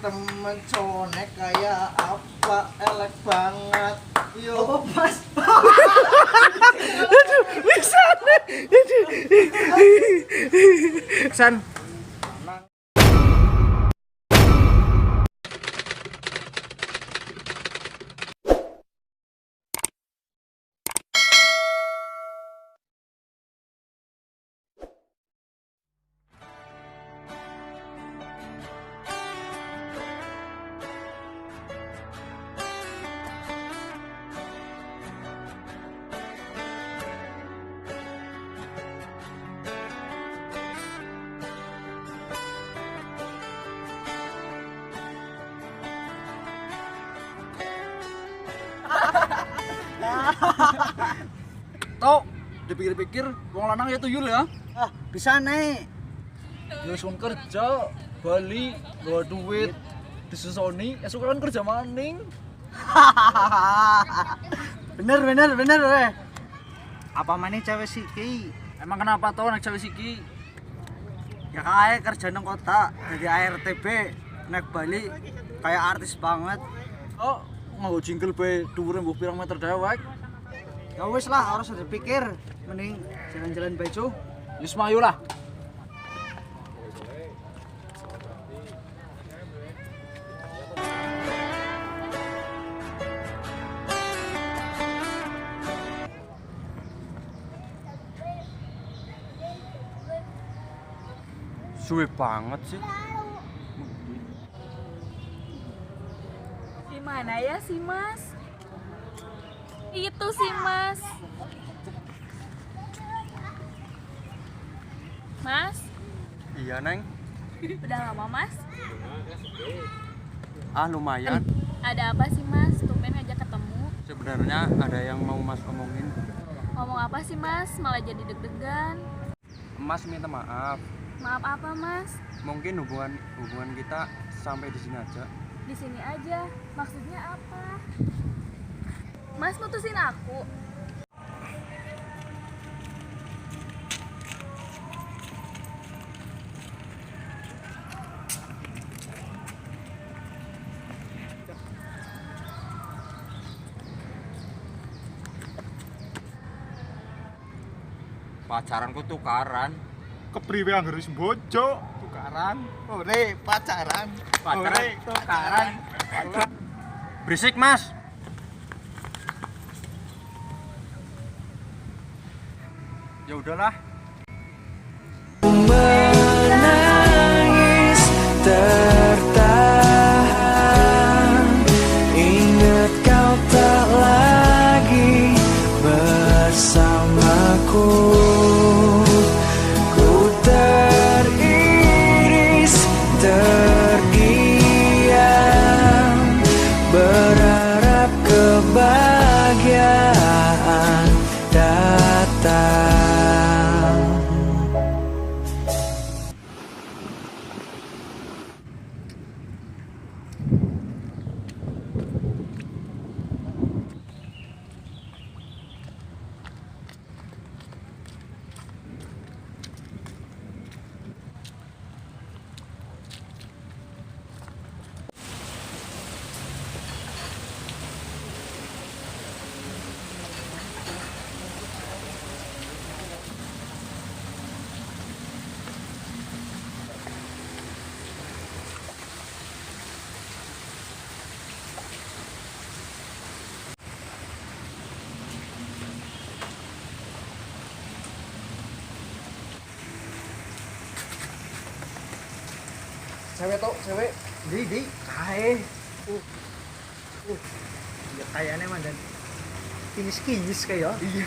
temen conek kayak apa elek banget. Yo. Apa pas? Aduh, bisa. Aduh. San. Tok, dipikir-pikir wong lanang ya tuyul ya. Ah, bisa nih. Ya wis wong kerja, bali, gawa duit, disusoni, esuk kan kerja maning. Bener weh. Apa mana cewek siki? Emang kenapa toh naik cewek siki? Ya kayak kerja nang kota, jadi ARTB, naik Bali kayak artis banget. Oh, nganggo jingle bae dhuwure mbuh pirang meter dewek. Ya wis lah, harus dipikir. Mending jalan-jalan baju. Wis mayu lah. Suwe banget sih. Di mana ya si Mas? Itu si Mas. Mas, Iya, Neng. udah lama Mas? Ah, lumayan. Ada apa sih Mas? Tumben ngajak ketemu. Sebenarnya ada yang mau Mas omongin. Ngomong apa sih Mas? Malah jadi deg-degan. Mas minta maaf. Maaf apa Mas? Mungkin hubungan kita sampai di sini aja. Di sini aja. Maksudnya apa? Mas mutusin aku. Pacaranku tukaran. Kepriwe anggere wis bojo, tukaran. Ore pacaran. Pacaran. Ore tukaran. Berisik, Mas. Ya udahlah. Menangis tertahan, ingat kau tak lagi bersamaku. Ku teriris, terdiam, berharap kebahagiaan datang. Cewek tok, cewek. Di kae. Ya kayaknya mandan. Kinis kayak. Iya.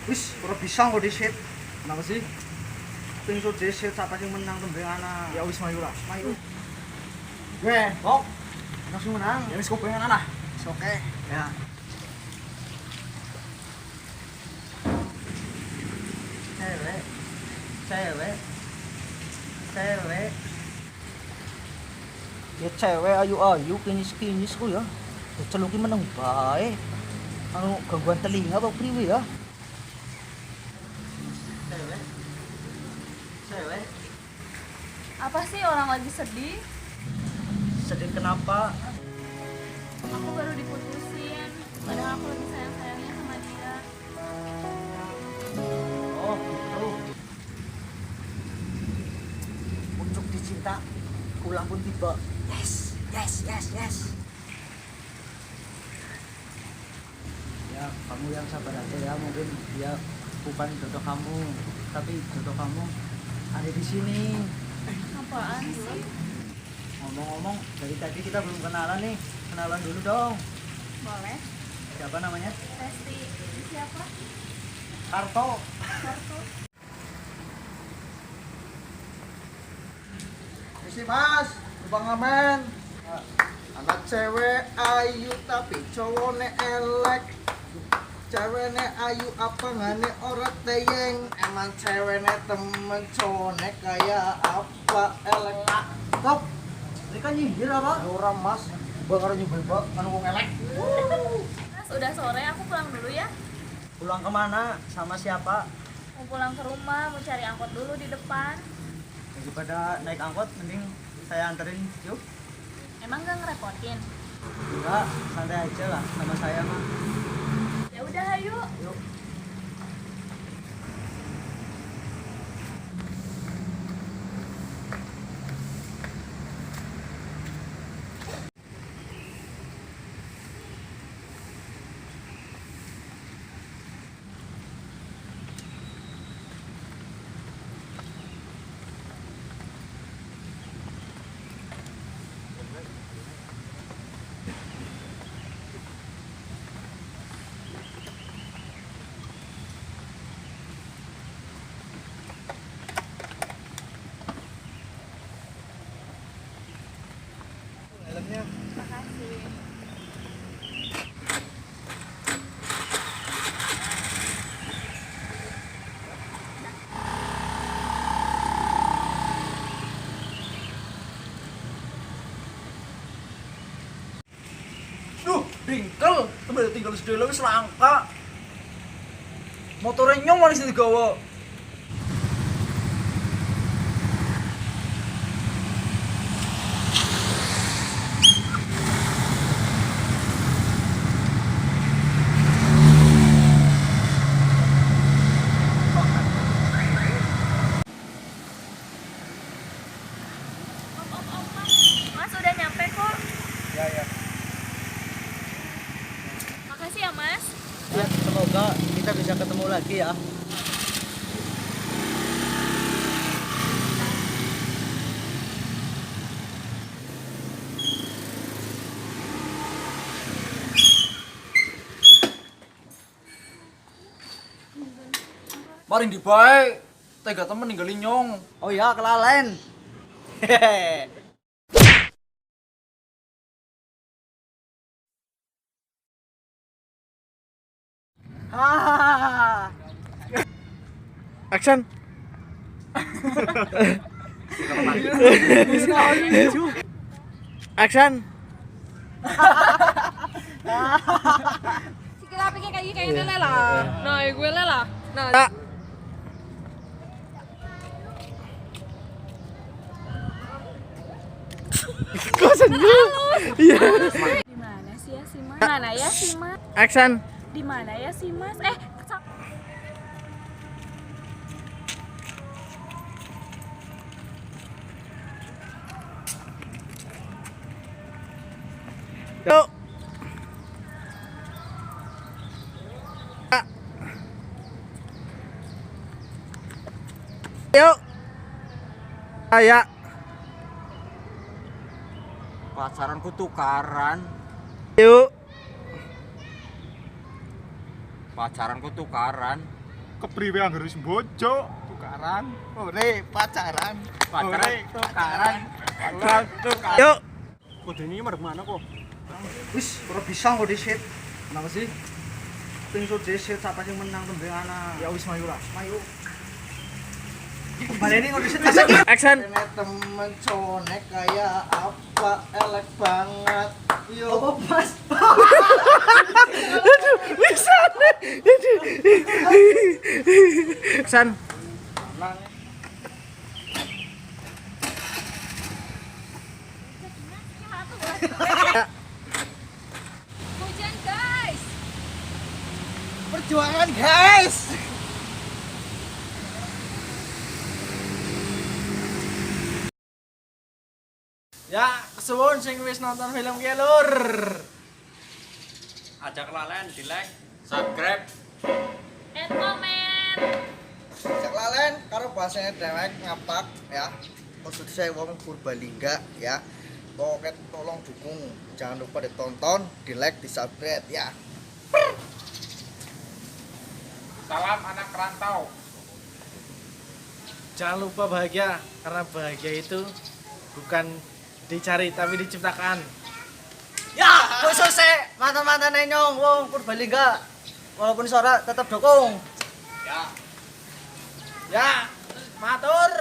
Wis, ora bisa kok di-set. Kenapa sih? Ping so di-set siapa sing menang tembeng ana. Ya wis mayu lah. Mayu. Gue, kok. Langsung menang. Ya wis kopengan lah. Oke. Ya. Cewek. Ya cewek ayu kinis ku ya. Celuki meneng bae. Anu gangguan telinga apa priwe ya? Cewek. Apa sih orang lagi sedih? sedih kenapa? Aku baru diputusin. Padahal aku lebih sayang-sayangnya sama dia. Oh gitu. Pucuk dicinta, pulang pun tiba. Yes, yes, yes, yes. Ya, kamu yang sabar aja ya. Mungkin dia bukan jodoh kamu, tapi jodoh kamu ada di sini. Apaan sih? Ngomong-ngomong, dari tadi kita belum kenalan nih. Kenalan dulu dong. Boleh. Siapa namanya? Resti. Siapa? Karto. Kartu. Isi mas, Bang Amen. Anak cewek ayu tapi cowoknya elek. Ceweknya ayu apa ngane ora teyeng. Emang ceweknya temen cowoknya kayak apa elek. Stop. Ini kan nyindir apa? Orang mas, bakar nyubel bak, anu wong elek. Mas, udah sore, aku pulang dulu ya. Pulang kemana? Sama siapa? Mau pulang ke rumah, mau cari angkot dulu di depan. Daripada naik angkot, mending saya anterin yuk. Emang gak ngerepotin? Enggak, santai aja lah sama saya mah. Ya udah, ayo. Yuk. Helmnya. Makasih. Duh, bingkel, kembali tinggal sedelo wis langka. Motore nyong manis digawa. Mas, udah nyampe kok. Ya ya. Makasih ya, Mas. Ya, semoga kita bisa ketemu lagi ya. Maring di bae, tega temen ninggalin nyong. Oh ya, kelalen. Hehehe. Hahaha. Action. Action. Sikila pikir kayak gini lah. Nah, gue lah. Nah, Kok senyum? Iya. di mana sih ya si Mas? Mana ya si Mas? Action. Di mana ya si Mas? Yuk. Yuk. Ayo. Pacaranku tukaran. Yuk. Pacaranku tukaran. Kepriwe anggerus bojo tukaran. Ore pacaran. Pacaran tukaran. Pacaran tukaran. Yuk. Kode ini merek mana kok? Wis, ora bisa kok disit. Kenapa sih? Pingsut disit siapa sing menang tembeng ana. Ya wis mayu lah. Mayu. Kembali ini kok disit. Action. Temen cowoknya kayak apa elek banget. Yuk. Apa pas? Bisa. Action. tuh hujan guys. Perjuangan guys. Ya, kesuwun sing wis nonton film ki lur. Ajak lalen di like, subscribe. And comment. Jak lalen karo bahasanya dewek ngapak ya. Maksud saya wong Purbalingga ya. Pokoknya tolong dukung, jangan lupa ditonton, di like, di subscribe ya. Salam anak rantau. Jangan lupa bahagia, karena bahagia itu bukan dicari tapi diciptakan. Ya, khususnya mantan-mantan nyong wong Purbalingga. Walaupun suara tetap dukung. Ya. Ya, matur.